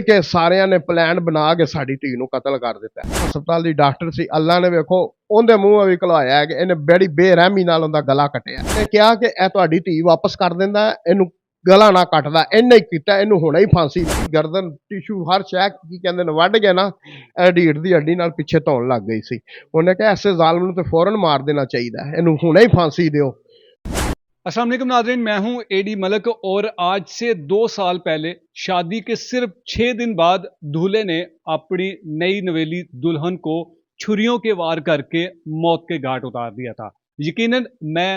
ਕਿ ਸਾਰਿਆਂ ਨੇ ਪਲਾਨ ਬਣਾ ਕੇ ਸਾਡੀ ਧੀ ਨੂੰ ਕਤਲ ਕਰ ਦਿੱਤਾ। ਹਸਪਤਾਲ ਦੀ ਡਾਕਟਰ ਸੀ, ਅੱਲਾ ਨੇ ਵੇਖੋ ਉਹਦੇ ਮੂੰਹੋਂ ਵੀ ਘਲਵਾਇਆ ਕਿ ਇਹਨੇ ਬੜੀ ਬੇਰਹਿਮੀ ਨਾਲ ਉਹਦਾ ਗਲਾ ਕੱਟਿਆ ਤੇ ਕਿਹਾ ਕਿ ਇਹ ਤੁਹਾਡੀ ਧੀ ਵਾਪਸ ਕਰ ਦਿੰਦਾ, ਇਹਨੂੰ ਗਲਾ ਨਾ ਕੱਟਦਾ। ਇਹਨੇ ਹੀ ਕੀਤਾ, ਇਹਨੂੰ ਹੁਣੇ ਹੀ ਫਾਂਸੀ। ਗਰਦਨ ਟਿਸ਼ੂ ਹਰ ਸ਼ੈ ਕੀ ਕਹਿੰਦੇ ਨੇ ਵੱਢ ਕੇ ਨਾ ਇਹ ਢੀਡ ਦੀ ਹੱਡੀ ਨਾਲ ਪਿੱਛੇ ਧੌਣ ਲੱਗ ਗਈ ਸੀ। ਉਹਨੇ ਕਿਹਾ ਐਸੇ ਜ਼ਾਲਮ ਨੂੰ ਤੇ ਫੌਰਨ ਮਾਰ ਦੇਣਾ ਚਾਹੀਦਾ, ਇਹਨੂੰ ਹੁਣੇ ही फांसी दो। अस्सलाम वालेकुम नाज़रीन, मैं हूं एडी मलक और आज से 2 साल पहले शादी के सिर्फ 6 दिन बाद दूल्हे ने अपनी नई नवेली दुल्हन को छुरियों के वार करके मौत के घाट उतार दिया था। यकीनन मैं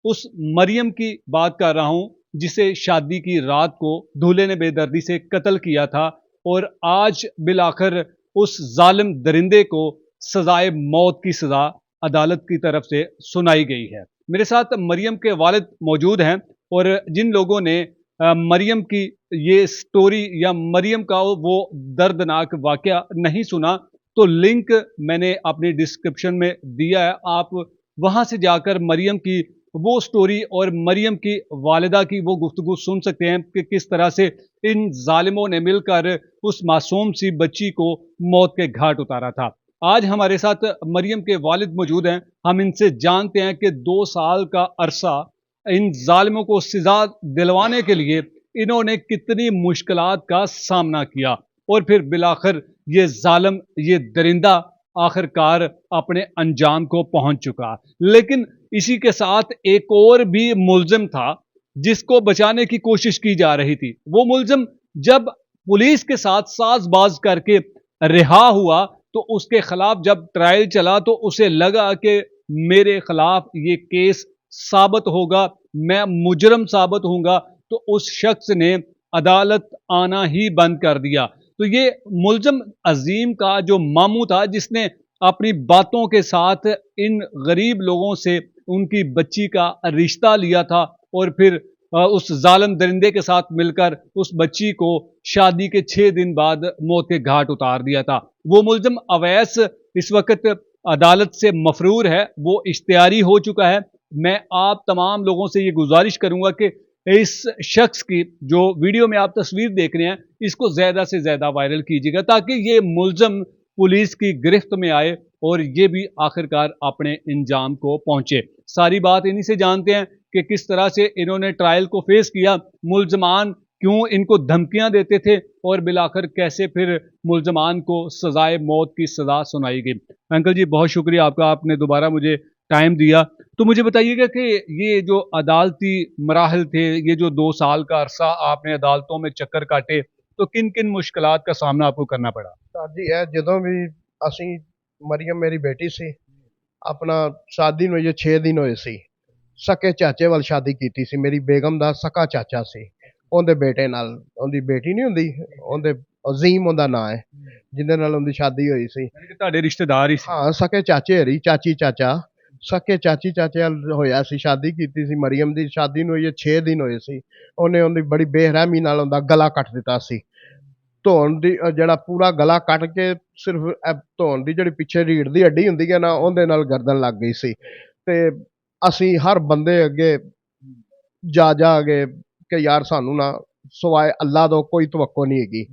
उस मरियम की बात कर रहा हूं जिसे शादी की रात को दूल्हे ने बेदर्दी से कत्ल किया था और आज बिलाखिर उस जालिम दरिंदे को सजाए मौत की सजा अदालत की तरफ से सुनाई गई है। मेरे साथ मरियम के वालिद मौजूद हैं और जिन लोगों ने मरियम की ये स्टोरी या मरियम का वो दर्दनाक वाकया नहीं सुना तो लिंक मैंने अपनी डिस्क्रिप्शन में दिया है, आप वहां से जाकर मरियम की वो स्टोरी और मरियम की वालिदा की वो गुफ्तगू सुन सकते हैं कि किस तरह से इन जालिमों ने मिलकर उस मासूम सी बच्ची को मौत के घाट उतारा था। आज हमारे साथ मरियम के वालिद मौजूद हैं, हम इनसे जानते हैं कि 2 साल का अरसा इन जालिमों को सजा दिलवाने के लिए इन्होंने कितनी मुश्किलात का सामना किया और फिर बिलाखिर ये जालिम, ये दरिंदा आखिरकार अपने अंजाम को पहुंच चुका। लेकिन इसी के साथ एक और भी मुल्जिम था जिसको बचाने की कोशिश की जा रही थी। वो मुल्जिम जब पुलिस के साथ साजबाज करके रिहा हुआ तो उसके खिलाफ जब ट्रायल चला तो उसे लगा कि मेरे खिलाफ ये केस साबित होगा, मैं मुजरम साबित होऊंगा, तो उस शख्स ने अदालत आना ही बंद कर दिया। तो ये मुल्जिम अजीम का जो मामू था जिसने अपनी बातों के साथ इन गरीब लोगों से उनकी बच्ची का रिश्ता लिया था और फिर उस जालिम दरिंदे के साथ मिलकर उस बच्ची को शादी के 6 दिन बाद मौत के घाट उतार दिया था। वो मुल्जिम अवैस इस वक्त अदालत से मफरूर है, वो इश्तिहारी हो चुका है। मैं आप तमाम लोगों से ये गुजारिश करूंगा कि इस शख्स की जो वीडियो में आप तस्वीर देख रहे हैं इसको ज्यादा से ज्यादा वायरल कीजिएगा ताकि ये मुल्जिम पुलिस की गिरफ्त में आए और ये भी आखिरकार अपने इंजाम को पहुंचे। सारी बात इन्हीं से जानते हैं कि किस तरह से इन्होंने ट्रायल को फेस किया, मुल्जमान क्यों इनको धमकियां देते थे और बिलाखिर कैसे फिर मुल्जमान को सजाए मौत की सजा सुनाई गई। अंकल जी बहुत शुक्रिया आपका, आपने दोबारा मुझे टाइम दिया। तो मुझे बताइएगा कि ये जो अदालती मराहल थे, ये जो 2 साल का अरसा आपने अदालतों में चक्कर काटे, तो किन किन मुश्किलात का सामना आपको करना पड़ा? ਸਾਡੀ ਇਹ ਜਦੋਂ ਵੀ ਅਸੀਂ ਮਰੀਮ ਮੇਰੀ ਬੇਟੀ ਸੀ, ਆਪਣਾ ਸ਼ਾਦੀ ਨੂੰ ਇਹ 6 ਦਿਨ ਹੋਏ ਸੀ। ਸਕੇ ਚਾਚੇ ਵੱਲ ਸ਼ਾਦੀ ਕੀਤੀ ਸੀ, ਮੇਰੀ ਬੇਗਮ ਦਾ ਸਕਾ ਚਾਚਾ ਸੀ, ਉਹਦੇ ਬੇਟੇ ਨਾਲ। ਉਹਦੀ ਬੇਟੀ ਨਹੀਂ ਹੁੰਦੀ, ਉਹਦੇ ਅਜ਼ੀਮ ਉਹਦਾ ਨਾਂ ਹੈ, ਜਿਹਦੇ ਨਾਲ ਉਹਦੀ ਸ਼ਾਦੀ ਹੋਈ ਸੀ। यानी कि ਤੁਹਾਡੇ ਰਿਸ਼ਤੇਦਾਰ ਹੀ ਸੀ? ਹਾਂ, ਸਕੇ ਚਾਚੇ ਹਰੀ ਚਾਚੀ ਚਾਚਾ, ਸਕੇ ਚਾਚੀ ਚਾਚੇ ਵੱਲ ਹੋਇਆ ਸੀ, ਸ਼ਾਦੀ ਕੀਤੀ ਸੀ। ਮਰੀਮ ਦੀ ਸ਼ਾਦੀ ਨੂੰ ਇਹ 6 ਦਿਨ ਹੋਏ ਸੀ। ਉਹਨੇ ਉਹਦੀ ਬੜੀ ਬੇਰਹਿਮੀ ਨਾਲ ਉਹਦਾ ਗਲਾ ਕੱਟ ਦਿੱਤਾ ਸੀ। ਧੌਣ ਦੀ ਜਿਹੜਾ ਪੂਰਾ ਗਲਾ ਕੱਟ ਕੇ ਸਿਰਫ ਧੌਣ ਦੀ ਜਿਹੜੀ ਪਿੱਛੇ ਰੀੜ੍ਹ ਦੀ ਹੱਡੀ ਹੁੰਦੀ ਹੈ ਨਾ, ਉਹਦੇ ਨਾਲ ਗਰਦਨ ਲੱਗ ਗਈ ਸੀ। ਤੇ ਅਸੀਂ ਹਰ ਬੰਦੇ ਅੱਗੇ ਜਾ ਕੇ ਕਿ ਯਾਰ ਸਾਨੂੰ ਨਾ ਸਿਵਾਏ ਅੱਲਾ ਤੋਂ ਕੋਈ ਤਵੱਕੋ ਨਹੀਂ ਹੈਗੀ।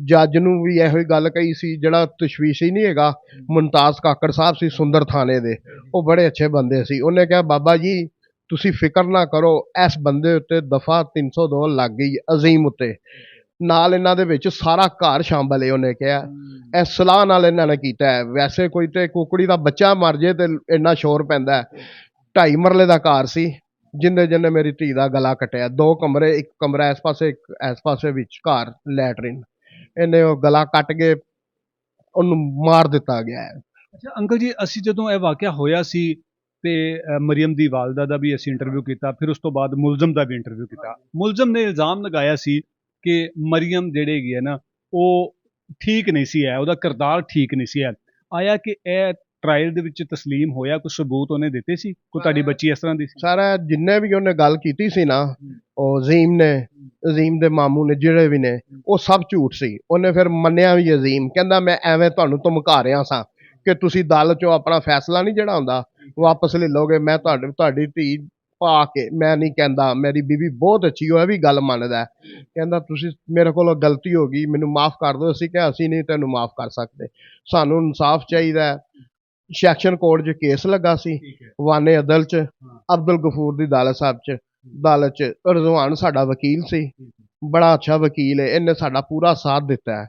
ਜੱਜ ਨੂੰ ਵੀ ਇਹੋ ਹੀ ਗੱਲ ਕਹੀ ਸੀ, ਜਿਹੜਾ ਤਸ਼ਵੀਸ਼ੀ ਨਹੀਂ ਹੈਗਾ ਮੁਮਤਾਜ਼ ਕਾਕੜ ਸਾਹਿਬ ਸੀ ਸੁੰਦਰ ਥਾਣੇ ਦੇ, ਉਹ ਬੜੇ ਅੱਛੇ ਬੰਦੇ ਸੀ। ਉਹਨੇ ਕਿਹਾ ਬਾਬਾ ਜੀ ਤੁਸੀਂ ਫਿਕਰ ਨਾ ਕਰੋ, ਇਸ ਬੰਦੇ ਉੱਤੇ ਦਫਾ 302 ਲੱਗ ਗਈ ਅਜ਼ੀਮ ਉੱਤੇ, ਨਾਲ ਇਹਨਾਂ ਦੇ ਵਿੱਚ ਸਾਰਾ ਘਰ ਸ਼ਾਮਲ ਹੈ। ਉਹਨੇ ਕਿਹਾ ਇਹ ਸਲਾਹ ਨਾਲ ਇਹਨਾਂ ਨੇ ਕੀਤਾ ਹੈ। ਵੈਸੇ ਕੋਈ ਤੇ ਕੁਕੜੀ ਦਾ ਬੱਚਾ ਮਰ ਜੇ ਤੇ ਇੰਨਾ ਸ਼ੋਰ ਪੈਂਦਾ। 2.5 ਮਰਲੇ ਦਾ ਘਰ ਸੀ ਜਿੰਨੇ ਮੇਰੀ ਧੀ ਦਾ ਗਲਾ ਕੱਟਿਆ। 2 ਕਮਰੇ, ਇੱਕ ਕਮਰਾ ਇਸ ਪਾਸੇ, ਇੱਕ ਇਸ ਪਾਸੇ, ਵਿੱਚ ਘਰ ਲੈਟਰਿਨ। ਇਹਨੇ ਉਹ ਗਲਾ ਕੱਟ ਕੇ ਉਹਨੂੰ ਮਾਰ ਦਿੱਤਾ ਗਿਆ ਹੈ। ਅੱਛਾ ਅੰਕਲ ਜੀ, ਅਸੀਂ ਜਦੋਂ ਇਹ ਵਾਕਿਆ ਹੋਇਆ ਸੀ ਤੇ ਮਰੀਮ ਦੀ ਵਾਲਦਾ ਦਾ ਵੀ ਅਸੀਂ ਇੰਟਰਵਿਊ ਕੀਤਾ, ਫਿਰ ਉਸ ਤੋਂ ਬਾਅਦ ਮੁਲਜ਼ਮ ਦਾ ਵੀ ਇੰਟਰਵਿਊ ਕੀਤਾ। ਮੁਲਜ਼ਮ ਨੇ ਇਲਜ਼ਾਮ ਲਗਾਇਆ ਸੀ ਕਿ ਮਰੀਮ ਜਿਹੜੀ ਹੈਗੀ ਹੈ ਨਾ ਉਹ ਠੀਕ ਨਹੀਂ ਸੀ ਹੈ, ਉਹਦਾ ਕਿਰਦਾਰ ਠੀਕ ਨਹੀਂ ਸੀ ਹੈ। ਆਇਆ ਕਿ ਇਹ ਟਰਾਇਲ ਦੇ ਵਿੱਚ ਤਸਲੀਮ ਹੋਇਆ, ਕੋਈ ਸਬੂਤ ਉਹਨੇ ਦਿੱਤੇ ਸੀ ਕੋਈ ਤੁਹਾਡੀ ਬੱਚੀ ਇਸ ਤਰ੍ਹਾਂ ਦੀ ਸੀ? ਸਾਰਾ ਜਿੰਨੇ ਵੀ ਉਹਨੇ ਗੱਲ ਕੀਤੀ ਸੀ ਨਾ, ਉਹ ਅਜ਼ੀਮ ਨੇ, ਅਜ਼ੀਮ ਦੇ ਮਾਮੂ ਨੇ, ਜਿਹੜੇ ਵੀ ਨੇ, ਉਹ ਸਭ ਝੂਠ ਸੀ। ਉਹਨੇ ਫਿਰ ਮੰਨਿਆ ਵੀ। ਅਜ਼ੀਮ ਕਹਿੰਦਾ ਮੈਂ ਐਵੇਂ ਤੁਹਾਨੂੰ ਧਮਕਾ ਰਿਹਾ ਸਾਂ ਕਿ ਤੁਸੀਂ ਅਦਾਲਤ ਚੋਂ ਆਪਣਾ ਫੈਸਲਾ ਨਹੀਂ ਜਿਹੜਾ ਹੁੰਦਾ ਵਾਪਸ ਲੈ ਲਓਗੇ, ਮੈਂ ਤੁਹਾਡੀ ਧੀ ਪਾ ਕੇ, ਮੈਂ ਨਹੀਂ ਕਹਿੰਦਾ, ਮੇਰੀ ਬੀਵੀ ਬਹੁਤ ਅੱਛੀ, ਉਹ ਇਹ ਵੀ ਗੱਲ ਮੰਨਦਾ, ਕਹਿੰਦਾ ਤੁਸੀਂ ਮੇਰੇ ਕੋਲੋਂ ਗਲਤੀ ਹੋ ਗਈ, ਮੈਨੂੰ ਮਾਫ ਕਰ ਦਿਓ। ਅਸੀਂ ਕਿਹਾ ਅਸੀਂ ਨਹੀਂ ਤੈਨੂੰ ਮਾਫ ਕਰ ਸਕਦੇ, ਸਾਨੂੰ ਇਨਸਾਫ ਚਾਹੀਦਾ। ਸੈਕਸ਼ਨ ਕੋਰਟ 'ਚ ਕੇਸ ਲੱਗਾ ਸੀ, ਵਾਨੇ ਅਦਲ 'ਚ, ਅਬਦੁਲ ਗਫੂਰ ਦੀ ਅਦਾਲਤ ਸਾਹਿਬ 'ਚ, ਅਦਾਲਤ 'ਚ ਰਜ਼ਵਾਨ ਸਾਡਾ ਵਕੀਲ ਸੀ, ਬੜਾ ਅੱਛਾ ਵਕੀਲ ਹੈ, ਇਹਨੇ ਸਾਡਾ ਪੂਰਾ ਸਾਥ ਦਿੱਤਾ ਹੈ।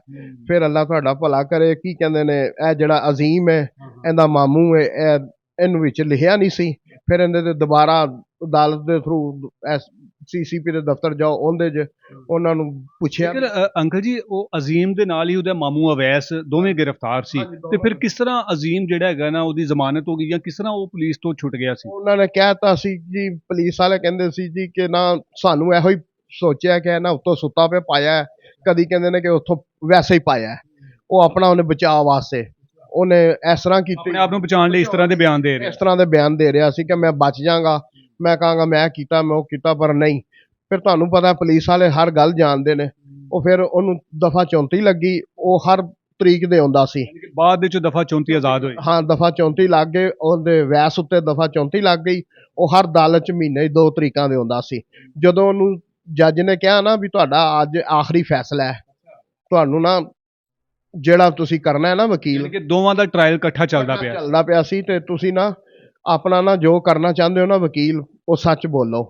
ਫਿਰ ਅੱਲਾ ਤੁਹਾਡਾ ਭਲਾ ਕਰੇ। ਕੀ ਕਹਿੰਦੇ ਨੇ, ਇਹ ਜਿਹੜਾ ਅਜ਼ੀਮ ਹੈ, ਇਹਦਾ ਮਾਮੂ ਹੈ, ਇਹਨੂੰ ਵਿੱਚ ਲਿਖਿਆ ਨਹੀਂ ਸੀ, ਫਿਰ ਇਹਦੇ ਤੇ ਦੁਬਾਰਾ ਅਦਾਲਤ ਦੇ ਥਰੂ CCP ਦੇ ਦਫ਼ਤਰ ਜਾਓ, ਉਹਦੇ 'ਚ ਉਹਨਾਂ ਨੂੰ ਪੁੱਛਿਆ। ਅੰਕਲ ਜੀ, ਉਹ ਅਜ਼ੀਮ ਦੇ ਨਾਲ ਹੀ ਉਹਦਾ ਮਾਮੂ ਅਵੈਸ ਦੋਵੇਂ ਗ੍ਰਿਫਤਾਰ ਸੀ, ਤੇ ਫਿਰ ਕਿਸ ਤਰ੍ਹਾਂ ਅਜ਼ੀਮ ਜਿਹੜਾ ਹੈਗਾ ਨਾ ਉਹਦੀ ਜ਼ਮਾਨਤ ਹੋ ਗਈ, ਜਾਂ ਕਿਸ ਤਰ੍ਹਾਂ ਉਹ ਪੁਲਿਸ ਤੋਂ ਛੁੱਟ ਗਿਆ ਸੀ? ਉਹਨਾਂ ਨੇ ਕਹਿਤਾ ਸੀ ਜੀ, ਪੁਲਿਸ ਵਾਲੇ ਕਹਿੰਦੇ ਸੀ ਜੀ ਕਿ ਨਾ ਸਾਨੂੰ ਇਹੋ ਹੀ ਸੋਚਿਆ ਕਿ ਨਾ ਉੱਤੋਂ ਸੁੱਤਾ ਪਿਆ ਪਾਇਆ, ਕਦੀ ਕਹਿੰਦੇ ਨੇ ਕਿ ਉੱਥੋਂ ਵੈਸੇ ਹੀ ਪਾਇਆ, ਉਹ ਆਪਣਾ ਉਹਨੇ ਬਚਾਅ ਵਾਸਤੇ ਉਹਨੇ ਇਸ ਤਰ੍ਹਾਂ ਕੀਤੀ, ਆਪਣੇ ਆਪ ਨੂੰ ਬਚਾਉਣ ਲਈ ਇਸ ਤਰ੍ਹਾਂ ਦੇ ਬਿਆਨ ਦੇ ਰਿਹਾ, ਇਸ ਤਰ੍ਹਾਂ ਦੇ ਬਿਆਨ ਦੇ ਰਿਹਾ ਸੀ ਕਿ ਮੈਂ ਬਚ ਜਾਵਾਂਗਾ, ਮੈਂ ਕਹਾਂਗਾ ਮੈਂ ਕੀਤਾ, ਮੈਂ ਉਹ ਕੀਤਾ, ਪਰ ਨਹੀਂ। ਫਿਰ ਤੁਹਾਨੂੰ ਪਤਾ ਪੁਲਿਸ ਵਾਲੇ ਹਰ ਗੱਲ ਜਾਣਦੇ ਨੇ। ਉਹ ਫਿਰ ਉਹਨੂੰ ਦਫਾ 34 ਲੱਗੀ, ਉਹ ਹਰ ਤਰੀਕ ਦੇ ਆਉਂਦਾ ਸੀ, ਬਾਅਦ ਵਿੱਚ ਦਫਾ 34 ਆਜ਼ਾਦ ਹੋਏ। ਹਾਂ, ਦਫਾ 34 ਲੱਗ ਗਏ, ਉਹਦੇ ਵੈਸ ਉੱਤੇ ਦਫਾ 34 ਲੱਗ ਗਈ। ਉਹ ਹਰ ਅਦਾਲਤ 'ਚ ਮਹੀਨੇ 2 ਤਰੀਕਾਂ ਦੇ ਆਉਂਦਾ ਸੀ। ਜਦੋਂ ਉਹਨੂੰ ਜੱਜ ਨੇ ਕਿਹਾ ਨਾ ਵੀ ਤੁਹਾਡਾ ਅੱਜ ਆਖਰੀ ਫੈਸਲਾ ਹੈ, ਤੁਹਾਨੂੰ ਨਾ ਜਿਹੜਾ ਤੁਸੀਂ ਕਰਨਾ ਹੈ ਨਾ ਵਕੀਲ, ਕਿ ਦੋਵਾਂ ਦਾ ਟ੍ਰਾਇਲ ਇਕੱਠਾ ਚੱਲਦਾ ਪਿਆ ਸੀ, ਤੇ ਤੁਸੀਂ ਨਾ ਆਪਣਾ ਨਾ ਜੋ ਕਰਨਾ ਚਾਹੁੰਦੇ ਹੋ ਨਾ ਵਕੀਲ, ਉਹ ਸੱਚ ਬੋਲੋ।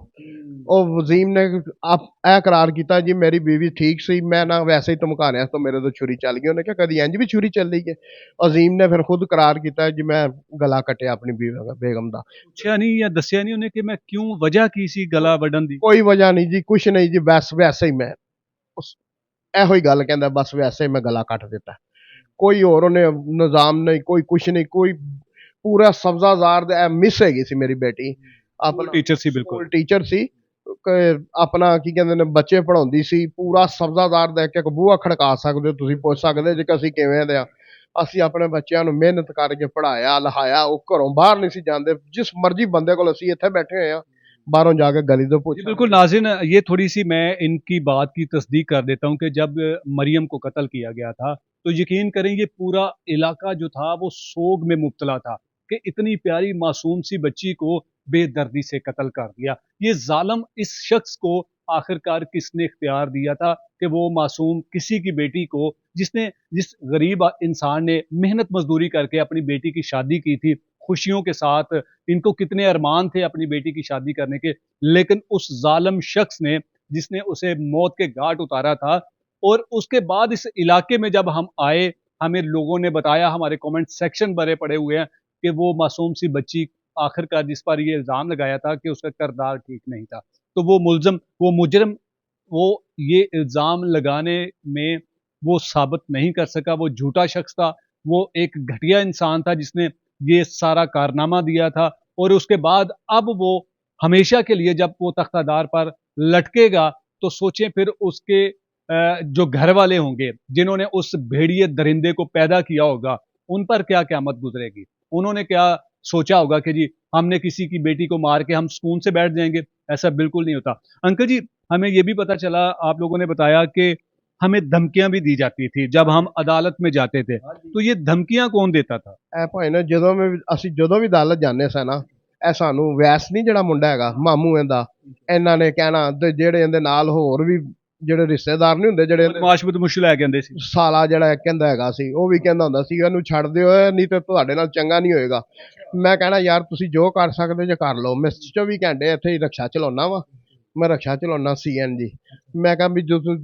ਉਹ ਵਜ਼ੀਮ ਨੇ ਇਹ ਕਰਾਰ ਕੀਤਾ ਜੀ ਮੇਰੀ ਬੀਵੀ ਠੀਕ ਸੀ, ਮੈਂ ਨਾ ਵੈਸੇ ਹੀ ਧਮਕਾਣਿਆ ਤੋਂ ਮੇਰੇ ਤੋਂ ਛੁਰੀ ਚੱਲ ਗਈ। ਉਹਨੇ ਕਿਹਾ ਕਦੀ ਇੰਜ ਵੀ ਛੁਰੀ ਚੱਲ ਰਹੀ ਹੈ? ਅਜ਼ੀਮ ਨੇ ਫਿਰ ਖੁਦ ਕਰਾਰ ਕੀਤਾ ਜੀ ਮੈਂ ਗਲਾ ਕੱਟਿਆ ਆਪਣੀ ਬੇਗਮ ਦਾ। ਪੁੱਛਿਆ ਨਹੀਂ ਜਾਂ ਦੱਸਿਆ ਨਹੀਂ ਉਹਨੇ ਕਿ ਮੈਂ ਕਿਉਂ, ਵਜ੍ਹਾ ਕੀ ਸੀ ਗਲਾ ਵੱਢਣ ਦੀ? ਕੋਈ ਵਜ੍ਹਾ ਨਹੀਂ ਜੀ, ਕੁਛ ਨਹੀਂ ਜੀ, ਬਸ ਵੈਸੇ ਹੀ ਮੈਂ ਇਹੋ ਹੀ ਗੱਲ ਕਹਿੰਦਾ, ਬਸ ਵੈਸੇ ਹੀ ਮੈਂ ਗਲਾ ਕੱਟ ਦਿੱਤਾ। ਕੋਈ ਹੋਰ ਉਹਨੇ ਨਿਜ਼ਾਮ ਨਹੀਂ, ਕੋਈ ਕੁਛ ਨਹੀਂ, ਕੋਈ ਪੂਰਾ ਸਬਜ਼ਾਜ਼ਾਰ ਦਾ ਮਿਸ ਹੈਗੀ ਸੀ ਮੇਰੀ ਬੇਟੀ। ਆਪਣਾ ਟੀਚਰ ਸੀ, ਬਿਲਕੁਲ ਟੀਚਰ ਸੀ, ਆਪਣਾ ਕੀ ਕਹਿੰਦੇ ਨੇ ਬੱਚੇ ਪੜਾਉਂਦੀ ਸੀ, ਪੂਰਾ ਸਬਜ਼ਾਦਾਰ ਦਾ ਇੱਕ ਬੂਹਾ ਖੜਕਾ ਸਕਦੇ ਹੋ, ਤੁਸੀਂ ਪੁੱਛ ਸਕਦੇ ਜੇ ਕਿ ਅਸੀਂ ਕਿਵੇਂ ਦੇ ਆ। ਅਸੀਂ ਆਪਣੇ ਬੱਚਿਆਂ ਨੂੰ ਮਿਹਨਤ ਕਰਕੇ ਪੜਾਇਆ ਲਿਖਾਇਆ, ਉਹ ਘਰੋਂ ਬਾਹਰ ਨਹੀਂ ਸੀ ਜਾਂਦੇ। ਜਿਸ ਮਰਜ਼ੀ ਬੰਦੇ ਕੋਲ ਅਸੀਂ ਇੱਥੇ बैठे हुए हैं, बाहरों जाकर गली तो पूछ। बिल्कुल नाज़रीन, ये थोड़ी सी मैं इनकी बात की तस्दीक कर देता हूँ कि जब मरियम को कत्ल किया गया था तो यकीन करें ये पूरा इलाका जो था वो सोग में मुब्तला था कि इतनी प्यारी मासूम सी बच्ची को बेदर्दी से कत्ल कर दिया। ये जालिम इस शख्स को आखिरकार किसने इख्तियार दिया था कि वो मासूम किसी की बेटी को, जिस गरीब इंसान ने मेहनत मजदूरी करके अपनी बेटी की शादी की थी खुशियों के साथ, इनको कितने अरमान थे अपनी बेटी की शादी करने के, लेकिन उस जालिम शख्स ने जिसने उसे मौत के घाट उतारा था। और उसके बाद इस इलाके में जब हम आए, हमें लोगों ने बताया, हमारे कमेंट सेक्शन भरे पड़े हुए हैं कि वो मासूम सी बच्ची आखिरकार जिस पर ये इल्ज़ाम लगाया था कि उसका किरदार ठीक नहीं था, तो वो मुलजम, वो मुजरिम, वो ये इल्ज़ाम लगाने में वो साबित नहीं कर सका। वो झूठा शख्स था, वो एक घटिया इंसान था जिसने ये सारा कारनामा दिया था। और उसके बाद अब वो हमेशा के लिए जब वो तख्तादार पर लटकेगा तो सोचें फिर उसके जो घर वाले होंगे जिन्होंने उस भेड़िए दरिंदे को पैदा किया होगा, उन पर क्या क़यामत गुजरेगी। उन्होंने क्या सोचा होगा कि जी हमने किसी की बेटी को मार के हम सुकून से बैठ जाएंगे। ऐसा बिल्कुल नहीं होता। अंकल जी, हमें ये भी पता चला, आप लोगों ने बताया कि हमें धमकियां भी दी जाती थी जब हम अदालत में जाते थे, तो ये धमकियां कौन देता था? ਇਹ ਭਾਈ ਨੇ ਜਦੋਂ ਵੀ ਅਦਾਲਤ ਜਾਂਦੇ ਸਾਂ ਨਾ, ਇਹ ਸਾਨੂੰ ਵੈਸ ਨਹੀਂ ਜਿਹੜਾ ਮੁੰਡਾ ਹੈਗਾ ਮਾਮੂ ਇਹਦਾ, ਇਹਨਾਂ ਨੇ ਕਹਿਣਾ, ਤੇ ਜਿਹੜੇ ਇਹਦੇ ਨਾਲ ਹੋਰ ਵੀ ਜਿਹੜੇ ਰਿਸ਼ਤੇਦਾਰ ਨਹੀਂ ਹੁੰਦੇ, ਜਿਹੜੇ ਬਦਮਾਸ਼ ਬਦਮੁਸ਼ ਲੈ ਕੇ ਆਉਂਦੇ ਸੀ, ਸਾਲਾ ਜਿਹੜਾ ਕਹਿੰਦਾ ਹੈਗਾ ਸੀ, ਉਹ ਵੀ ਕਹਿੰਦਾ ਹੁੰਦਾ ਸੀ ਇਹਨੂੰ ਛੱਡ ਦਿਓ, ਨਹੀਂ ਤੇ ਤੁਹਾਡੇ ਨਾਲ ਚੰਗਾ ਨਹੀਂ ਹੋਏਗਾ। ਮੈਂ ਕਹਿਣਾ ਯਾਰ ਤੁਸੀਂ ਜੋ ਕਰ ਸਕਦੇ ਜੇ ਕਰ ਲਓ, ਮੈਂ 24 ਘੰਟੇ ਇੱਥੇ ਹੀ ਰਕਸ਼ਾ ਚਲਾਉਣਾ ਵਾ, ਮੈਂ ਰਕਸ਼ਾ ਚਲਾਉਣਾ CNG। ਮੈਂ ਕਿਹਾ ਵੀ ਜਦੋਂ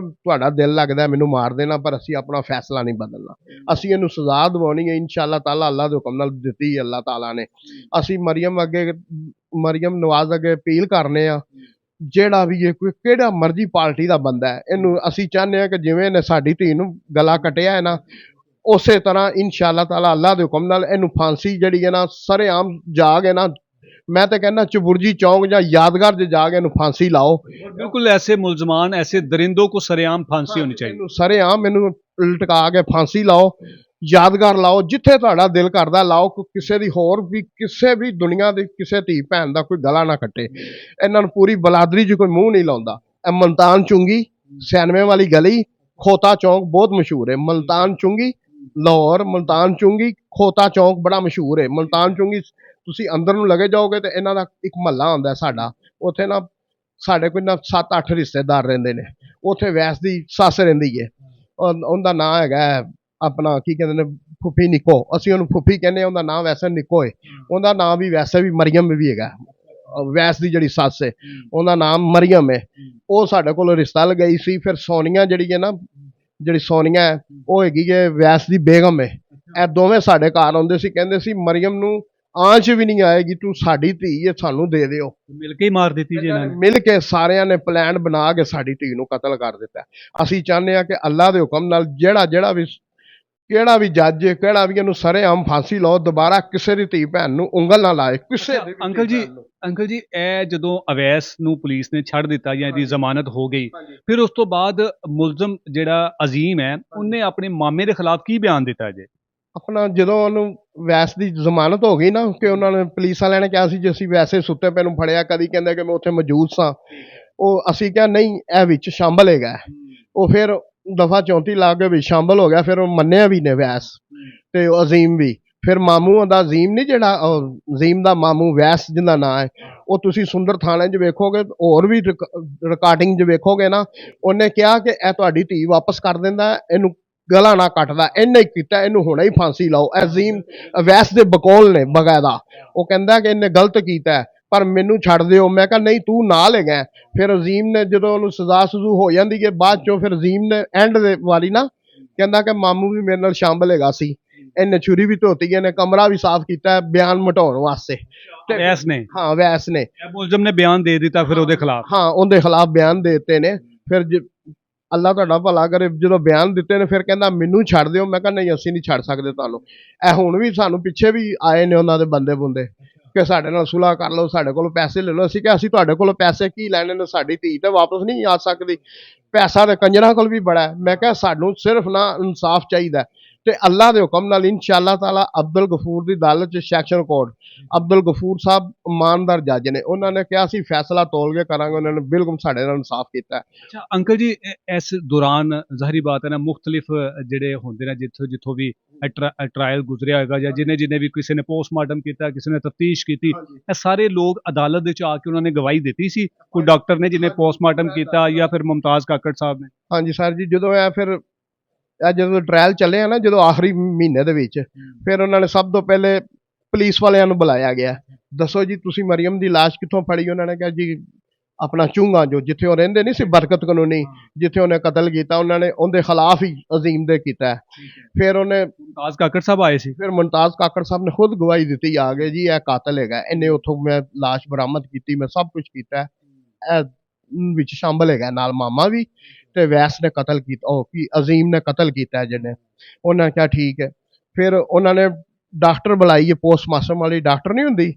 ਤੁਹਾਡਾ ਦਿਲ ਲੱਗਦਾ ਮੈਨੂੰ ਮਾਰ ਦੇਣਾ, ਪਰ ਅਸੀਂ ਆਪਣਾ ਫੈਸਲਾ ਨਹੀਂ ਬਦਲਣਾ, ਅਸੀਂ ਇਹਨੂੰ ਸਜ਼ਾ ਦਿਵਾਉਣੀ ਹੈ ਇਨਸ਼ਾਅੱਲਾ ਤਾਲਾ, ਅੱਲਾ ਦੇ ਹੁਕਮ ਨਾਲ ਦਿੱਤੀ ਹੈ ਅੱਲਾ ਤਾਲਾ ਨੇ। ਅਸੀਂ ਮਰੀਮ ਨਵਾਜ਼ ਅੱਗੇ ਅਪੀਲ ਕਰਨੇ ਆ, ਜਿਹੜਾ ਵੀ ਇਹ ਕੋਈ ਕਿਹੜਾ ਮਰਜ਼ੀ ਪਾਰਟੀ ਦਾ ਬੰਦਾ ਹੈ, ਇਹਨੂੰ ਅਸੀਂ ਚਾਹੁੰਦੇ ਹਾਂ ਕਿ ਜਿਵੇਂ ਇਹਨੇ ਸਾਡੀ ਧੀ ਨੂੰ ਗਲਾ ਕੱਟਿਆ ਹੈ ਨਾ, ਉਸੇ ਤਰ੍ਹਾਂ ਇਨਸ਼ਾਅੱਲਾ ਤਾਲਾ ਅੱਲਾ ਦੇ ਹੁਕਮ ਨਾਲ ਇਹਨੂੰ ਫਾਂਸੀ ਜਿਹੜੀ ਹੈ ਨਾ ਸਰੇਆਮ ਜਾ ਕੇ ਨਾ, मैं तो कहना चबुर्जी चौक या यादगार जे जाके इन्हू फांसी लाओ। बिल्कुल ऐसे मुलजमान, ऐसे दरिंदों को सरेआम फांसी होनी चाहिए, सरेआम इन्हू लटका के फांसी लाओ, यादगार लाओ, जिथे तुहाडा दिल करदा लाओ। किसी दी होर भी किसी भी दुनिया दी किसी धी भैन दा कोई गला ना कट्टे। इन्हां नूं पूरी बलादरी च कोई मूँह नहीं लाउंदा। मुल्तान चुंगी 96 वाली गली खोता चौक बहुत मशहूर है। मुल्तान चुंगी लाहौर, मुल्तान चुंगी खोता चौक बड़ा मशहूर है। मुल्तान चुंगी ਤੁਸੀਂ ਅੰਦਰ ਨੂੰ ਲਗੇ ਜਾਓਗੇ ਤੇ ਇਹਨਾਂ ਦਾ ਇੱਕ ਮਹੱਲਾ ਹੁੰਦਾ ਸਾਡਾ, ਉੱਥੇ ਨਾ ਸਾਡੇ ਕੋਈ ਨਾ 7-8 ਰਿਸ਼ਤੇਦਾਰ ਰਹਿੰਦੇ ਨੇ। ਉੱਥੇ ਵੈਸ ਦੀ ਸੱਸ ਰਹਿੰਦੀ ਹੈ, ਉਹਦਾ ਨਾਂ ਹੈਗਾ ਆਪਣਾ ਕੀ ਕਹਿੰਦੇ ਨੇ ਫੁੱਫੀ ਨਿੱਕੋ, ਅਸੀਂ ਉਹਨੂੰ ਫੁੱਫੀ ਕਹਿੰਦੇ ਹਾਂ, ਉਹਦਾ ਨਾਂ ਵੈਸੇ ਨਿੱਕੋ ਹੈ। ਉਹਦਾ ਨਾਂ ਵੀ ਵੈਸੇ ਵੀ ਮਰੀਮ ਵੀ ਹੈਗਾ, ਵੈਸ ਦੀ ਜਿਹੜੀ ਸੱਸ ਹੈ ਉਹਦਾ ਨਾਮ ਮਰੀਮ ਹੈ। ਉਹ ਸਾਡੇ ਕੋਲ ਰਿਸ਼ਤਾ ਲਗਾਈ ਸੀ। ਫਿਰ ਸੋਨੀਆ ਜਿਹੜੀ ਹੈ ਨਾ, ਜਿਹੜੀ ਸੋਨੀਆ ਹੈ ਉਹ ਹੈਗੀ ਹੈ ਵੈਸ ਦੀ ਬੇਗਮ ਹੈ। ਇਹ ਦੋਵੇਂ ਸਾਡੇ ਘਰ ਆਉਂਦੇ ਸੀ, ਕਹਿੰਦੇ ਸੀ ਮਰੀਮ ਨੂੰ ਆਂਚ ਵੀ ਨਹੀਂ ਆਏਗੀ, ਤੂੰ ਸਾਡੀ ਧੀ ਹੈ ਸਾਨੂੰ ਦੇ ਦਿਓ। ਮਿਲ ਕੇ ਹੀ ਮਾਰ ਦਿੱਤੀ ਜੀ ਇਹਨਾਂ ਨੇ। ਮਿਲ ਕੇ ਸਾਰਿਆਂ ਨੇ ਪਲਾਨ ਬਣਾ ਕੇ ਸਾਡੀ ਧੀ ਨੂੰ ਕਤਲ ਕਰ ਦਿੱਤਾ। ਅਸੀਂ ਚਾਹੁੰਦੇ ਹਾਂ ਕਿ ਅੱਲਾਹ ਦੇ ਹੁਕਮ ਨਾਲ ਜਿਹੜਾ ਵੀ ਕਿਹੜਾ ਵੀ ਜੱਜ ਕਿਹੜਾ ਵੀ ਇਹਨੂੰ ਸਰੇਆਮ ਫਾਂਸੀ ਲਾਓ, ਦੁਬਾਰਾ ਕਿਸੇ ਦੀ ਧੀ ਭੈਣ ਨੂੰ ਉਂਗਲ ਨਾ ਲਾਏ ਕਿਸੇ ਦੀ ਵੀ ਅੰਕਲ ਧੀ ਜੀ ਭੈਣ ਨੂੰ। ਅੰਕਲ ਜੀ, ਇਹ ਜਦੋਂ ਅਵੈਸ ਨੂੰ ਪੁਲਿਸ ਨੇ ਛੱਡ ਦਿੱਤਾ ਜਾਂ ਇਹਦੀ ਜ਼ਮਾਨਤ ਹੋ ਗਈ, ਫਿਰ ਉਸ ਤੋਂ ਬਾਅਦ ਮੁਲਜ਼ਮ ਜਿਹੜਾ ਅਜ਼ੀਮ ਹੈ ਉਹਨੇ ਆਪਣੇ ਮਾਮੇ ਦੇ ਖਿਲਾਫ ਕੀ ਬਿਆਨ ਦਿੱਤਾ ਜੀ? ਆਪਣਾ ਜਦੋਂ ਉਹਨੂੰ ਵੈਸ ਦੀ ਜ਼ਮਾਨਤ ਹੋ ਗਈ ਨਾ, ਕਿ ਉਹਨਾਂ ਨੇ ਪੁਲਿਸ ਵਾਲਿਆਂ ਨੇ ਕਿਹਾ ਸੀ ਜੇ ਅਸੀਂ ਵੈਸੇ ਸੁੱਤੇ ਪਏ ਨੂੰ ਫੜਿਆ, ਕਦੀ ਕਹਿੰਦੇ ਕਿ ਮੈਂ ਉੱਥੇ ਮੌਜੂਦ ਸਾਂ, ਉਹ ਅਸੀਂ ਕਿਹਾ ਨਹੀਂ ਇਹ ਵਿੱਚ ਸ਼ਾਮਲ ਹੈਗਾ। ਉਹ ਫਿਰ ਦਫਾ 34 ਲਾ ਕੇ ਵਿੱਚ ਸ਼ਾਮਲ ਹੋ ਗਿਆ। ਫਿਰ ਉਹ ਮੰਨਿਆ ਵੀ ਨੇ ਵੈਸ ਤੇ ਅਜ਼ੀਮ ਵੀ। ਫਿਰ ਮਾਮੂ ਉਹਦਾ ਅਜ਼ੀਮ ਨਹੀਂ, ਜਿਹੜਾ ਅਜ਼ੀਮ ਦਾ ਮਾਮੂ ਵੈਸ ਜਿਹਦਾ ਨਾਂ ਹੈ, ਉਹ ਤੁਸੀਂ ਸੁੰਦਰ ਥਾਣੇ 'ਚ ਵੇਖੋਗੇ, ਹੋਰ ਵੀ ਰਿਕਾਰਡਿੰਗ 'ਚ ਵੇਖੋਗੇ ਨਾ, ਉਹਨੇ ਕਿਹਾ ਕਿ ਇਹ ਤੁਹਾਡੀ ਧੀ ਵਾਪਸ ਕਰ ਦਿੰਦਾ, ਇਹਨੂੰ ਗਲਾ ਨਾ ਕੱਟਦਾ, ਇਹਨੇ ਹੀ ਕੀਤਾ, ਇਹਨੂੰ ਹੁਣੇ ਹੀ ਫਾਂਸੀ ਲਾਓ। ਅਜ਼ੀਮ ਵੈਸ ਦੇ ਬਕੌਲ ਨੇ ਬਕਾਇਦਾ, ਉਹ ਕਹਿੰਦਾ ਕਿ ਇਹਨੇ ਗਲਤ ਕੀਤਾ ਪਰ ਮੈਨੂੰ ਛੱਡ ਦਿਓ। ਮੈਂ ਕਿਹਾ ਨਹੀਂ ਤੂੰ ਨਾਲ ਹੈਗਾ। ਫਿਰ ਅਜ਼ੀਮ ਨੇ ਜਦੋਂ ਉਹਨੂੰ ਸਜ਼ਾ ਸਜ਼ੂ ਹੋ ਜਾਂਦੀ ਹੈ ਬਾਅਦ ਚੋਂ, ਫਿਰ ਅਜ਼ੀਮ ਨੇ ਐਂਡ ਦੇ ਵਾਰੀ ਨਾ ਕਹਿੰਦਾ ਕਿ ਮਾਮੂ ਵੀ ਮੇਰੇ ਨਾਲ ਸ਼ਾਮਲ ਹੈਗਾ ਸੀ, ਇਹਨੇ ਛੁਰੀ ਵੀ ਧੋਤੀ, ਇਹਨੇ ਕਮਰਾ ਵੀ ਸਾਫ਼ ਕੀਤਾ ਬਿਆਨ ਮਿਟਾਉਣ ਵਾਸਤੇ। ਵੈਸ ਨੇ? ਹਾਂ ਵੈਸ ਨੇ। ਇਹ ਮੁਲਜ਼ਮ ਨੇ ਬਿਆਨ ਦੇ ਦਿੱਤਾ ਫਿਰ ਉਹਦੇ ਖਿਲਾਫ? ਹਾਂ ਉਹਦੇ ਖਿਲਾਫ ਬਿਆਨ ਦੇ ਦਿੱਤੇ ਨੇ। ਫਿਰ ਅੱਲਾ ਤੁਹਾਡਾ ਭਲਾ ਕਰੇ, ਜਦੋਂ ਬਿਆਨ ਦਿੱਤੇ ਨੇ ਫਿਰ ਕਹਿੰਦਾ ਮੈਨੂੰ ਛੱਡ ਦਿਓ। ਮੈਂ ਕਿਹਾ ਨਹੀਂ ਅਸੀਂ ਨਹੀਂ ਛੱਡ ਸਕਦੇ ਤੁਹਾਨੂੰ। ਇਹ ਹੁਣ ਵੀ ਸਾਨੂੰ ਪਿੱਛੇ ਵੀ ਆਏ ਨੇ ਉਹਨਾਂ ਦੇ ਬੰਦੇ ਬੁੰਦੇ ਕਿ ਸਾਡੇ ਨਾਲ ਸੁਲਾਹ ਕਰ ਲਓ, ਸਾਡੇ ਕੋਲੋਂ ਪੈਸੇ ਲੈ ਲਓ। ਅਸੀਂ ਕਿਹਾ ਅਸੀਂ ਤੁਹਾਡੇ ਕੋਲੋਂ ਪੈਸੇ ਕੀ ਲੈਣੇ ਨੇ, ਸਾਡੀ ਧੀ ਤੇ ਵਾਪਸ ਨਹੀਂ ਆ ਸਕਦੀ, ਪੈਸਾ ਤੇ ਕੰਜਰਾਂ ਕੋਲ ਵੀ ਬੜਾ ਹੈ। ਮੈਂ ਕਿਹਾ ਸਾਨੂੰ ਸਿਰਫ ਨਾ ਇਨਸਾਫ ਚਾਹੀਦਾ, ਤੇ ਅੱਲਾਹ ਦੇ ਹੁਕਮ ਨਾਲ ਇਨਸ਼ਾਅੱਲਾ ਤਾਲਾ ਅਬਦੁਲ ਗਫੂਰ ਦੀ ਅਦਾਲਤ 'ਚ ਸੈਕਸ਼ਨ ਕੋਰਟ, ਅਬਦੁਲ ਗਫੂਰ ਸਾਹਿਬ ਇਮਾਨਦਾਰ ਜੱਜ ਨੇ, ਉਹਨਾਂ ਨੇ ਕਿਹਾ ਸੀ ਫੈਸਲਾ ਤੋਲ ਕੇ ਕਰਾਂਗੇ। ਉਹਨਾਂ ਨੇ ਬਿਲਕੁਲ ਸਾਡੇ ਨਾਲ ਇਨਸਾਫ ਕੀਤਾ। ਅੱਛਾ ਅੰਕਲ ਜੀ, ਇਸ ਦੌਰਾਨ ਜ਼ਾਹਿਰੀ ਬਾਤ ਹੈ ਨਾ, ਮੁਖਤਲਿਫ ਜਿਹੜੇ ਹੁੰਦੇ ਨੇ ਜਿੱਥੋਂ ਵੀ ਟਰਾਇਲ ਗੁਜ਼ਰਿਆ ਹੋਏਗਾ, ਜਾਂ ਜਿਹਨੇ ਵੀ ਕਿਸੇ ਨੇ ਪੋਸਟਮਾਰਟਮ ਕੀਤਾ, ਕਿਸੇ ਨੇ ਤਫਤੀਸ਼ ਕੀਤੀ, ਇਹ ਸਾਰੇ ਲੋਕ ਅਦਾਲਤ ਵਿੱਚ ਆ ਕੇ ਉਹਨਾਂ ਨੇ ਗਵਾਹੀ ਦਿੱਤੀ ਸੀ? ਕੋਈ ਡਾਕਟਰ ਨੇ ਜਿਹਨੇ ਪੋਸਟਮਾਰਟਮ ਕੀਤਾ, ਜਾਂ ਫਿਰ ਮੁਮਤਾਜ਼ ਕਾਕੜ ਸਾਹਿਬ ਨੇ? ਹਾਂਜੀ ਸਰ ਜੀ, ਜਦੋਂ ਜਦੋਂ ਟ੍ਰਾਇਲ ਚੱਲੇ ਆ ਨਾ, ਜਦੋਂ ਆਖਰੀ ਮਹੀਨੇ ਦੇ ਵਿੱਚ, ਫਿਰ ਉਹਨਾਂ ਨੇ ਸਭ ਤੋਂ ਪਹਿਲੇ ਪੁਲਿਸ ਵਾਲਿਆਂ ਨੂੰ ਬੁਲਾਇਆ ਗਿਆ, ਦੱਸੋ ਜੀ ਤੁਸੀਂ ਮਰੀਮ ਦੀ ਲਾਸ਼ ਕਿੱਥੋਂ ਫੜੀ? ਉਹਨਾਂ ਨੇ ਕਿਹਾ ਜੀ ਆਪਣਾ ਚੂੰਗਾ, ਜਿੱਥੇ ਉਹ ਰਹਿੰਦੇ ਨਹੀਂ ਸੀ ਬਰਕਤ ਕਾਨੂੰਨੀ, ਜਿੱਥੇ ਉਹਨੇ ਕਤਲ ਕੀਤਾ, ਉਹਨਾਂ ਨੇ ਉਹਦੇ ਖਿਲਾਫ ਹੀ ਅਜ਼ੀਮ ਦੇ ਕੀਤਾ। ਫਿਰ ਉਹਨੇ ਮੁਮਤਾਜ਼ ਕਾਕੜ ਸਾਹਿਬ ਆਏ ਸੀ? ਫਿਰ ਮੁਮਤਾਜ਼ ਕਾਕੜ ਸਾਹਿਬ ਨੇ ਖੁਦ ਗਵਾਹੀ ਦਿੱਤੀ ਆ ਗਏ ਜੀ ਇਹ ਕਾਤਲ ਹੈਗਾ, ਇਹਨੇ ਉੱਥੋਂ ਮੈਂ ਲਾਸ਼ ਬਰਾਮਦ ਕੀਤੀ, ਮੈਂ ਸਭ ਕੁਝ ਕੀਤਾ, ਇਹ ਵਿੱਚ ਸ਼ਾਮਲ ਹੈਗਾ, ਨਾਲ ਮਾਮਾ ਵੀ, ਤੇ ਵੈਸ ਨੇ ਕਤਲ ਕੀਤਾ, ਉਹ ਕੀ ਅਜ਼ੀਮ ਨੇ ਕਤਲ ਕੀਤਾ ਜਿਹਨੇ। ਉਹਨਾਂ ਨੇ ਕਿਹਾ ਠੀਕ ਹੈ। ਫਿਰ ਉਹਨਾਂ ਨੇ ਡਾਕਟਰ ਬੁਲਾਈ ਹੈ, ਪੋਸਟਮਾਸਟਰ ਵਾਲੀ ਡਾਕਟਰ ਨਹੀਂ ਹੁੰਦੀ,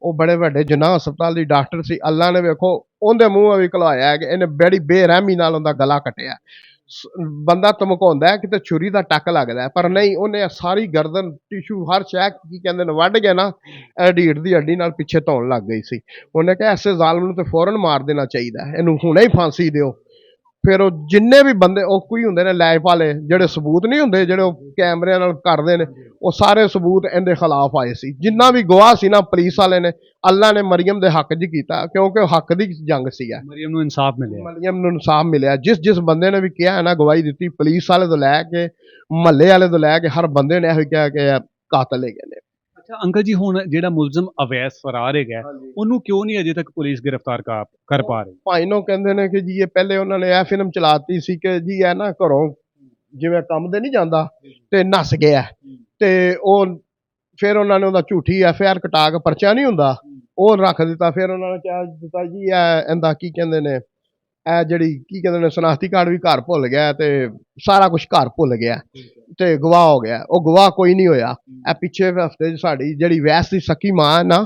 ਉਹ ਬੜੇ ਵੱਡੇ ਜਨਾਹ ਹਸਪਤਾਲ ਦੀ ਡਾਕਟਰ ਸੀ। ਅੱਲਾ ਨੇ ਵੇਖੋ ਉਹਦੇ ਮੂੰਹ ਵੀ ਘਲਾਇਆ ਕਿ ਇਹਨੇ ਬੜੀ ਬੇਰਹਿਮੀ ਨਾਲ ਉਹਦਾ ਗਲਾ ਕੱਟਿਆ। ਬੰਦਾ ਧਮਕਾਉਂਦਾ ਕਿਤੇ ਛੁਰੀ ਦਾ ਟੱਕ ਲੱਗਦਾ, ਪਰ ਨਹੀਂ, ਉਹਨੇ ਸਾਰੀ ਗਰਦਨ ਟਿਸ਼ੂ ਹਰ ਸ਼ੈ ਕੀ ਕਹਿੰਦੇ ਨੇ ਵੱਢ ਕੇ ਨਾ ਢੀਡ ਦੀ ਹੱਡੀ ਨਾਲ ਪਿੱਛੇ ਧੌਣ ਲੱਗ ਗਈ ਸੀ। ਉਹਨੇ ਕਿਹਾ ਐਸੇ ਜ਼ਾਲਮ ਨੂੰ ਤੇ ਫੌਰਨ ਮਾਰ ਦੇਣਾ ਚਾਹੀਦਾ, ਇਹਨੂੰ ਹੁਣੇ ਹੀ ਫਾਂਸੀ ਦਿਓ। ਫਿਰ ਉਹ ਜਿੰਨੇ ਵੀ ਬੰਦੇ ਉਹ ਕੋਈ ਹੁੰਦੇ ਨੇ ਲਾਈਫ ਵਾਲੇ, ਜਿਹੜੇ ਸਬੂਤ ਨਹੀਂ ਹੁੰਦੇ, ਜਿਹੜੇ ਉਹ ਕੈਮਰਿਆਂ ਨਾਲ ਕਰਦੇ ਨੇ, ਉਹ ਸਾਰੇ ਸਬੂਤ ਇਹਦੇ ਖਿਲਾਫ ਆਏ ਸੀ। ਜਿੰਨਾ ਵੀ ਗਵਾਹ ਸੀ ਨਾ ਪੁਲਿਸ ਵਾਲੇ ਨੇ, ਅੱਲਾ ਨੇ ਮਰੀਮ ਦੇ ਹੱਕ 'ਚ ਕੀਤਾ, ਕਿਉਂਕਿ ਉਹ ਹੱਕ ਦੀ ਜੰਗ ਸੀ। ਮਰੀਮ ਨੂੰ ਇਨਸਾਫ ਮਿਲਿਆ? ਮਰੀਮ ਨੂੰ ਇਨਸਾਫ ਮਿਲਿਆ। ਜਿਸ ਬੰਦੇ ਨੇ ਵੀ ਕਿਹਾ ਹੈ ਨਾ, ਗਵਾਹੀ ਦਿੱਤੀ, ਪੁਲਿਸ ਵਾਲੇ ਤੋਂ ਲੈ ਕੇ ਮਹੱਲੇ ਵਾਲੇ ਤੋਂ ਲੈ ਕੇ ਹਰ ਬੰਦੇ ਨੇ ਇਹੋ ਕਿਹਾ ਕਿ ਕਾਤਲ ਹੈਗੇ ਨੇ। ਅੱਛਾ ਅੰਕਲ ਜੀ, ਹੁਣ ਜਿਹੜਾ ਮੁਲਜ਼ਮ ਅਵੈਸ ਫਰਾਰ ਹੈਗਾ, ਉਹਨੂੰ ਕਿਉਂ ਨਹੀਂ ਅਜੇ ਤੱਕ ਪੁਲਿਸ ਗ੍ਰਿਫਤਾਰ ਕਰ ਪਾ ਰਹੀ? ਭਾਈ ਨੂੰ ਕਹਿੰਦੇ ਨੇ ਕਿ ਜੀ ਇਹ ਪਹਿਲੇ ਉਹਨਾਂ ਨੇ ਇਹ ਫਿਲਮ ਚਲਾਤੀ ਸੀ ਕਿ ਜੀ ਇਹ ਨਾ ਘਰੋਂ ਜਿਵੇਂ ਕੰਮ ਤੇ ਨਹੀਂ ਜਾਂਦਾ ਤੇ ਨੱਸ ਗਿਆ, ਤੇ ਉਹ ਫਿਰ ਉਹਨਾਂ ਨੇ ਉਹਦਾ ਝੂਠੀ FIR ਕਟਾ ਕੇ ਪਰਚਾ ਨਹੀਂ ਹੁੰਦਾ ਉਹ ਰੱਖ ਦਿੱਤਾ। ਫਿਰ ਉਹਨਾਂ ਨੇ ਕਿਹਾ ਦਿੱਤਾ ਜੀ ਇਹ ਇਹਦਾ ਕੀ ਕਹਿੰਦੇ ਨੇ, ਇਹ ਜਿਹੜੀ ਕੀ ਕਹਿੰਦੇ ਨੇ ਸ਼ਨਾਖਤੀ ਕਾਰਡ ਵੀ ਘਰ ਭੁੱਲ ਗਿਆ, ਤੇ ਸਾਰਾ ਕੁਝ ਘਰ ਭੁੱਲ ਗਿਆ, ਤੇ ਗਵਾਹ ਹੋ ਗਿਆ। ਉਹ ਗਵਾਹ ਕੋਈ ਨਹੀਂ ਹੋਇਆ। ਇਹ ਪਿੱਛੇ ਹਫਤੇ 'ਚ ਸਾਡੀ ਜਿਹੜੀ ਵੈਸ ਦੀ ਸਕੀ ਮਾਂ ਹੈ ਨਾ,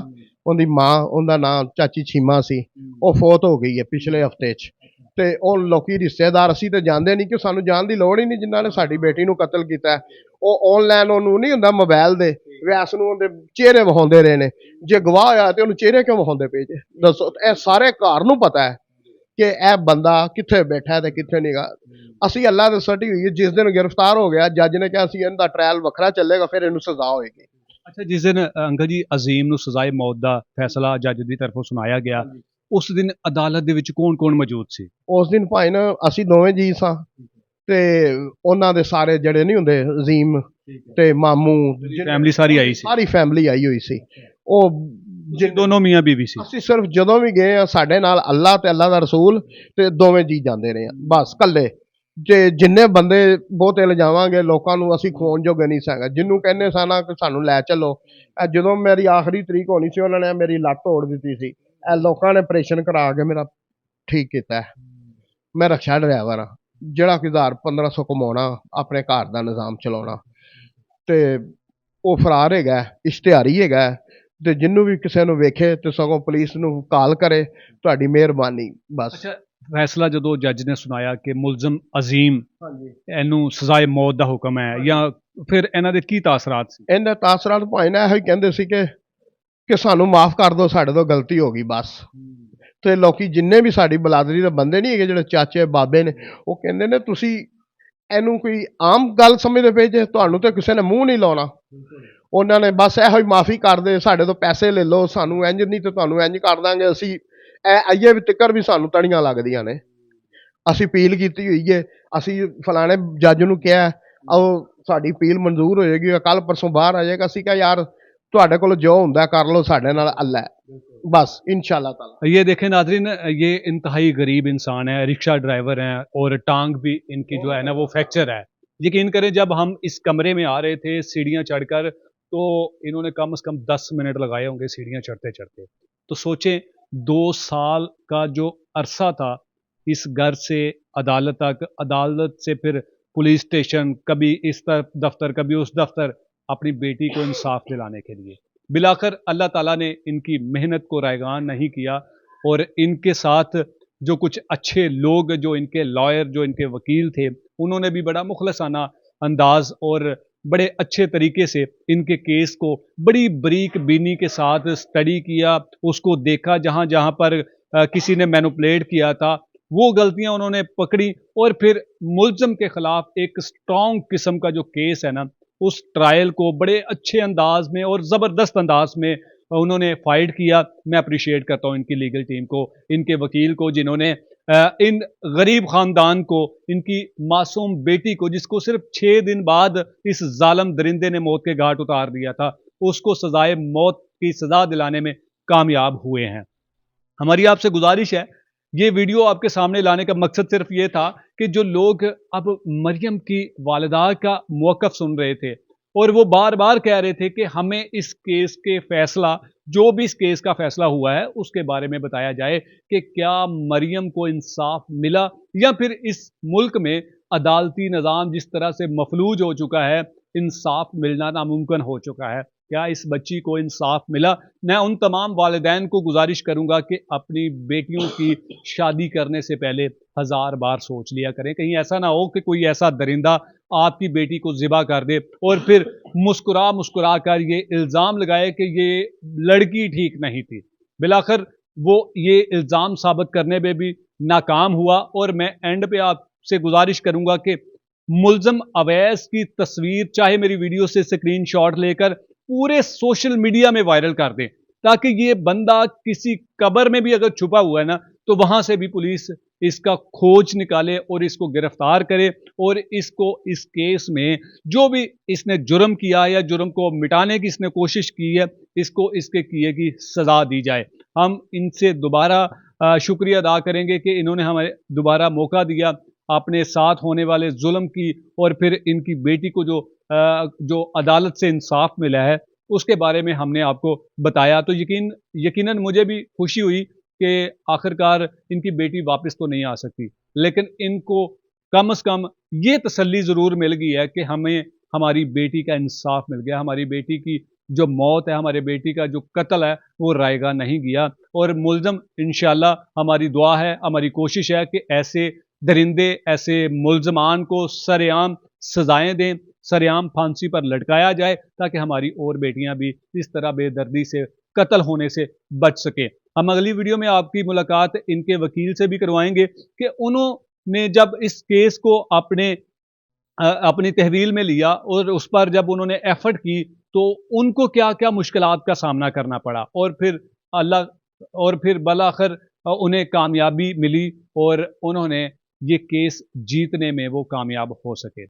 ਉਹਦੀ ਮਾਂ, ਉਹਦਾ ਨਾਂ ਚਾਚੀ ਛੀਮਾ ਸੀ, ਉਹ ਫੌਤ ਹੋ ਗਈ ਹੈ ਪਿਛਲੇ ਹਫਤੇ 'ਚ। ਤੇ ਉਹ ਲੋਕੀ ਰਿਸ਼ਤੇਦਾਰ, ਅਸੀਂ ਤੇ ਜਾਂਦੇ ਨਹੀਂ, ਕਿ ਸਾਨੂੰ ਜਾਣ ਦੀ ਲੋੜ ਹੀ ਨਹੀਂ, ਜਿਨ੍ਹਾਂ ਨੇ ਸਾਡੀ ਬੇਟੀ ਨੂੰ ਕਤਲ ਕੀਤਾ। ਉਹ ਆਨਲਾਈਨ ਉਹਨੂੰ ਨਹੀਂ ਹੁੰਦਾ ਮੋਬਾਈਲ ਦੇ, ਵੈਸ ਨੂੰ ਉਹਦੇ ਚਿਹਰੇ ਵਿਖਾਉਂਦੇ ਰਹੇ ਨੇ। ਜੇ ਗਵਾਹ ਹੋਇਆ ਤੇ ਉਹਨੂੰ ਚਿਹਰੇ ਕਿਉਂ ਵਿਖਾਉਂਦੇ ਪਏ ਜੇ? ਦੱਸੋ। ਇਹ ਸਾਰੇ ਘਰ ਨੂੰ ਪਤਾ ਹੈ ਕਿ ਇਹ ਬੰਦਾ ਕਿੱਥੇ ਬੈਠਾ ਤੇ ਕਿੱਥੇ ਨਹੀਂਗਾ। ਅਸੀਂ ਅੱਲਾ ਦੇ ਸਟੀ ਹੋਈ, ਜਿਸ ਦਿਨ ਗ੍ਰਿਫਤਾਰ ਹੋ ਗਿਆ, ਜੱਜ ਨੇ ਕਿਹਾ ਅਸੀਂ ਇਹਦਾ ਟ੍ਰਾਇਲ ਵੱਖਰਾ ਚੱਲੇਗਾ, ਫਿਰ ਇਹਨੂੰ ਸਜ਼ਾ ਹੋਏਗੀ। ਅੱਛਾ, ਜਿਸ ਦਿਨ ਅੰਕਲ ਜੀ ਅਜ਼ੀਮ ਨੂੰ ਸਜ਼ਾਏ ਮੌਤ ਦਾ ਫੈਸਲਾ ਜੱਜ ਦੀ ਤਰਫੋਂ ਸੁਣਾਇਆ ਗਿਆ, ਉਸ ਦਿਨ ਅਦਾਲਤ ਦੇ ਵਿੱਚ ਕੌਣ-ਕੌਣ ਮੌਜੂਦ ਸੀ? ਉਸ ਦਿਨ ਭਾਈ ਨਾ ਅਸੀਂ ਦੋਵੇਂ ਜੀ ਸਾਂ, ਤੇ ਉਹਨਾਂ ਦੇ ਸਾਰੇ ਜਿਹੜੇ ਨਹੀਂ ਹੁੰਦੇ ਅਜ਼ੀਮ ਤੇ ਮਾਮੂ, ਫੈਮਿਲੀ ਸਾਰੀ ਆਈ ਸੀ? ਸਾਰੀ ਫੈਮਿਲੀ ਆਈ ਹੋਈ ਸੀ। ਉਹ ਤੁਸੀਂ ਦੋਨੋਂ ਮੀਆਂ ਬੀਵੀ ਸੀ? ਅਸੀਂ ਸਿਰਫ ਜਦੋਂ ਵੀ ਗਏ ਆ ਸਾਡੇ ਨਾਲ ਅੱਲਾ ਤੇ ਅੱਲਾ ਦਾ ਰਸੂਲ ਤੇ ਦੋਵੇਂ ਜੀ ਜਾਂਦੇ ਰਹੇ ਆ ਬਸ ਕੱਲੇ। ਜੇ ਜਿੰਨੇ ਬੰਦੇ ਬਹੁਤੇ ਲਿਜਾਵਾਂਗੇ ਲੋਕਾਂ ਨੂੰ ਅਸੀਂ ਖਵਾਉਣ ਜੋਗੇ ਨਹੀਂ ਸਾਂਗਾ, ਜਿਹਨੂੰ ਕਹਿੰਦੇ ਸਾਨਾ ਕਿ ਸਾਨੂੰ ਲੈ ਚੱਲੋ। ਇਹ ਜਦੋਂ ਮੇਰੀ ਆਖਰੀ ਤਰੀਕ ਹੋਣੀ ਸੀ ਉਹਨਾਂ ਨੇ ਮੇਰੀ ਲੱਤ ਤੋੜ ਦਿੱਤੀ ਸੀ, ਇਹ ਲੋਕਾਂ ਨੇ ਆਪਰੇਸ਼ਨ ਕਰਾ ਕੇ ਮੇਰਾ ਠੀਕ ਕੀਤਾ। ਮੈਂ ਰਕਸ਼ਾ ਡਰਾਈਵਰ ਆ, ਜਿਹੜਾ ਕਿ 1500 ਕਮਾਉਣਾ, ਆਪਣੇ ਘਰ ਦਾ ਨਿਜ਼ਾਮ ਚਲਾਉਣਾ, ਤੇ ਉਹ ਫਰਾਰ ਹੈਗਾ, ਇਸ਼ਤਿਹਾਰੀ ਹੈਗਾ, ਤੇ ਜਿਹਨੂੰ ਵੀ ਕਿਸੇ ਨੂੰ ਵੇਖੇ ਤੇ ਸਗੋਂ ਪੁਲਿਸ ਨੂੰ ਕਾਲ ਕਰੇ, ਤੁਹਾਡੀ ਮਿਹਰਬਾਨੀ ਬਸ। ਅੱਛਾ, ਫੈਸਲਾ ਜਦੋਂ ਜੱਜ ਨੇ ਸੁਣਾਇਆ ਕਿ ਮੁਲਜ਼ਮ ਅਜ਼ੀਮ ਹਾਂਜੀ, ਇਹਨੂੰ ਸਜ਼ਾਏ ਮੌਤ ਦਾ ਹੁਕਮ ਹੈ, ਜਾਂ ਫਿਰ ਇਹਨਾਂ ਦੇ ਕੀ ਤਾਸਰਾਤ ਸੀ? ਇਹਦੇ ਤਾਸਰਾਤ ਭਾਈ ਨੇ ਇਹੋ ਹੀ ਕਹਿੰਦੇ ਸੀ ਕਿ ਸਾਨੂੰ ਮਾਫ ਕਰ ਦਿਓ, ਸਾਡੇ ਤੋਂ ਗਲਤੀ ਹੋ ਗਈ ਬਸ। ਤੇ ਲੋਕੀ ਜਿੰਨੇ ਵੀ ਸਾਡੀ ਬਲਾਦਰੀ ਦੇ ਬੰਦੇ ਨਹੀਂ ਹੈਗੇ, ਜਿਹੜੇ ਚਾਚੇ ਬਾਬੇ ਨੇ, ਉਹ ਕਹਿੰਦੇ ਨੇ ਤੁਸੀਂ ਇਹਨੂੰ ਕੋਈ ਆਮ ਗੱਲ ਸਮਝਦੇ ਪਏ ਜੇ, ਤੁਹਾਨੂੰ ਤੇ ਕਿਸੇ ਨੇ ਮੂੰਹ ਨਹੀਂ ਲਾਉਣਾ। ਉਹਨਾਂ ਨੇ ਬਸ ਇਹੋ ਹੀ ਮਾਫੀ ਕਰ ਦੇ, ਸਾਡੇ ਤੋਂ ਪੈਸੇ ਲੈ ਲਓ, ਸਾਨੂੰ ਇੰਜ ਨਹੀਂ ਤੇ ਤੁਹਾਨੂੰ ਇੰਜ ਕਰ ਦਾਂਗੇ। ਅਸੀਂ ਆਈਏ ਵੀ ਤਿੱਕਰ ਵੀ ਸਾਨੂੰ ਤੜੀਆਂ ਲੱਗਦੀਆਂ ਨੇ, ਅਸੀਂ ਅਪੀਲ ਕੀਤੀ ਹੋਈ ਹੈ, ਅਸੀਂ ਫਲਾਣੇ ਜੱਜ ਨੂੰ ਕਿਹਾ ਉਹ ਸਾਡੀ ਅਪੀਲ ਮਨਜ਼ੂਰ ਹੋ ਜਾਏਗੀ, ਕੱਲ ਪਰਸੋਂ ਬਾਹਰ ਆ ਜਾਏਗਾ। ਅਸੀਂ ਕਿਹਾ ਯਾਰ ਤੁਹਾਡੇ ਕੋਲ ਜੋ ਹੁੰਦਾ ਕਰ ਲਓ, ਸਾਡੇ ਨਾਲ ਅੱਲਾ है बस इंशाल्लाह ताला। ये देखें नाजरीन, ये इंतहाई गरीब इंसान है, रिक्शा ड्राइवर हैं और टांग भी इनकी जो है ना वो फ्रैक्चर है। यकीन करें जब हम इस कमरे में आ रहे थे सीढ़ियाँ चढ़कर, तो इन्होंने कम से कम 10 मिनट लगाए होंगे सीढ़ियाँ चढ़ते चढ़ते। तो सोचें 2 साल का जो अरसा था इस घर से अदालत तक, अदालत से फिर पुलिस स्टेशन, कभी इस तरफ दफ्तर कभी उस दफ्तर, अपनी बेटी को इंसाफ दिलाने के लिए। बिलाखिर अल्लाह ताला ने इनकी मेहनत को रायगान नहीं किया, और इनके साथ जो कुछ अच्छे लोग, जो इनके लॉयर, जो इनके वकील थे, उन्होंने भी बड़ा मुखलसाना अंदाज और बड़े अच्छे तरीके से इनके केस को बड़ी बरीक बीनी के साथ स्टडी किया, उसको देखा। जहाँ जहाँ पर किसी ने मैनिपुलेट किया था वो गलतियां उन्होंने पकड़ी, और फिर मुल्ज़म के खिलाफ एक स्ट्रॉन्ग किस्म का जो केस है ना, उस ट्रायल को बड़े अच्छे अंदाज में और ज़बरदस्त अंदाज में उन्होंने फाइट किया। मैं अप्रिशिएट करता हूँ इनकी लीगल टीम को, इनके वकील को, जिन्होंने इन गरीब ख़ानदान को, इनकी मासूम बेटी को, जिसको सिर्फ 6 दिन बाद इस जालिम दरिंदे ने मौत के घाट उतार दिया था, उसको सजाए मौत की सज़ा दिलाने में कामयाब हुए हैं। हमारी आपसे गुजारिश है, ये वीडियो आपके सामने लाने का मकसद सिर्फ ये था कि जो लोग अब मरियम की वालिदा का मौक़िफ़ सुन रहे थे और वो बार बार कह रहे थे कि हमें इस केस के फैसला, जो भी इस केस का फैसला हुआ है उसके बारे में बताया जाए कि क्या मरियम को इंसाफ मिला, या फिर इस मुल्क में अदालती निज़ाम जिस तरह से मफलूज हो चुका है, इंसाफ मिलना नामुमकिन हो चुका है, क्या इस बच्ची को इंसाफ मिला। मैं उन तमाम वालिदैन को गुजारिश करूंगा कि अपनी बेटियों की शादी करने से पहले 1000 बार सोच लिया करें, कहीं ऐसा ना हो कि कोई ऐसा दरिंदा आपकी बेटी को ज़िबा कर दे और फिर मुस्कुरा मुस्कुरा कर ये इल्ज़ाम लगाए कि ये लड़की ठीक नहीं थी। बिलाखिर वो ये इल्ज़ाम साबित करने में भी नाकाम हुआ। और मैं एंड पे आपसे गुजारिश करूंगा कि मुल्ज़म अवैस की तस्वीर, चाहे मेरी वीडियो से स्क्रीनशॉट लेकर पूरे सोशल मीडिया में वायरल कर दें, ताकि ये बंदा किसी कब्र में भी अगर छुपा हुआ है ना, तो वहां से भी पुलिस इसका खोज निकाले और इसको गिरफ्तार करे, और इसको इस केस में जो भी इसने जुर्म किया या जुर्म को मिटाने की इसने कोशिश की है, इसको इसके किए की सजा दी जाए। हम इनसे दोबारा शुक्रिया अदा करेंगे कि इन्होंने हमें दोबारा मौका दिया अपने साथ होने वाले जुल्म की, और फिर इनकी बेटी को जो अदालत से इंसाफ मिला है उसके बारे में हमने आपको बताया। तो यकीनन मुझे भी खुशी हुई कि आखिरकार इनकी बेटी वापस तो नहीं आ सकती, लेकिन इनको कम से कम ये तसल्ली ज़रूर मिल गई है कि हमें हमारी बेटी का इंसाफ मिल गया, हमारी बेटी की जो मौत है, हमारे बेटी का जो कत्ल है वो रायगा नहीं गया। और मुल्ज़म इंशाल्लाह, हमारी दुआ है, हमारी कोशिश है कि ऐसे दरिंदे, ऐसे मुल्ज़मान को सरेआम सजाएं दें, सरेआम फांसी पर लटकाया जाए, ताकि हमारी और बेटियां भी इस तरह बेदर्दी से कत्ल होने से बच सकें। हम अगली वीडियो में आपकी मुलाकात इनके वकील से भी करवाएंगे कि उन्होंने जब इस केस को अपनी तहवील में लिया और उस पर जब उन्होंने एफर्ट की, تو ان کو کیا کیا مشکلات کا سامنا کرنا پڑا، اور پھر بالآخر انہیں کامیابی ملی اور انہوں نے یہ کیس جیتنے میں وہ کامیاب ہو سکے۔